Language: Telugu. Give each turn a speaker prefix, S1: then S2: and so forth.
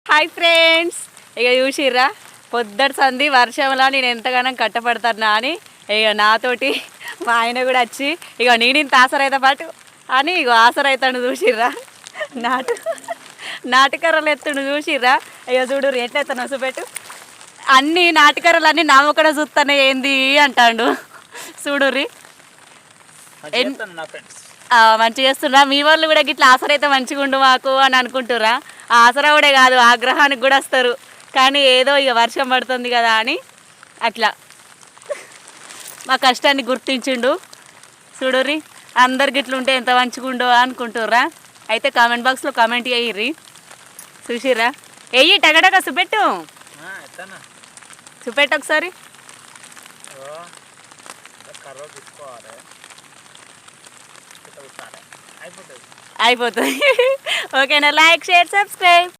S1: హాయ్ ఫ్రెండ్స్, ఇక చూసిర్రా పొద్దటి సంధి వర్షంలో నేను ఎంతగానో కట్టపడతానా అని ఇక నాతోటి మా ఆయన కూడా వచ్చి ఇక నేను ఇంత ఆసరైతే పాటు అని ఇక ఆసరైతాడు చూసిర్రా. నాటుకర్రలు ఎత్తుడు చూసిర్రా. ఇక చూడు ఎట్లెత్తాను చూపెట్టు. అన్ని నాటుకర్రలు అన్నీ నామొక్కడ చూస్తానే ఏంది అంటాడు. చూడుర్రి మంచిగా చేస్తున్నా. మీ వాళ్ళు కూడా గిట్లా ఆసరైతే మంచిగా ఉండు మాకు అని అనుకుంటుర్రా. ఆ ఆసరా కూడా కాదు, ఆగ్రహానికి కూడా వస్తారు. కానీ ఏదో ఇక వర్షం పడుతుంది కదా అని అట్లా మా కష్టాన్ని గుర్తించిండు. చూడుర్రి, అందరికి ఇట్లా ఉంటే ఎంత మంచిగా ఉండో అనుకుంటుర్రా. అయితే కామెంట్ బాక్స్లో కామెంట్ చేయిర్రి. చూసిర్రా, వెయ్యి టగటగా చూపెట్టు చూపెట్టు ఒకసారి. అయిపోతుంది. ఓకేనా? Like, share, subscribe.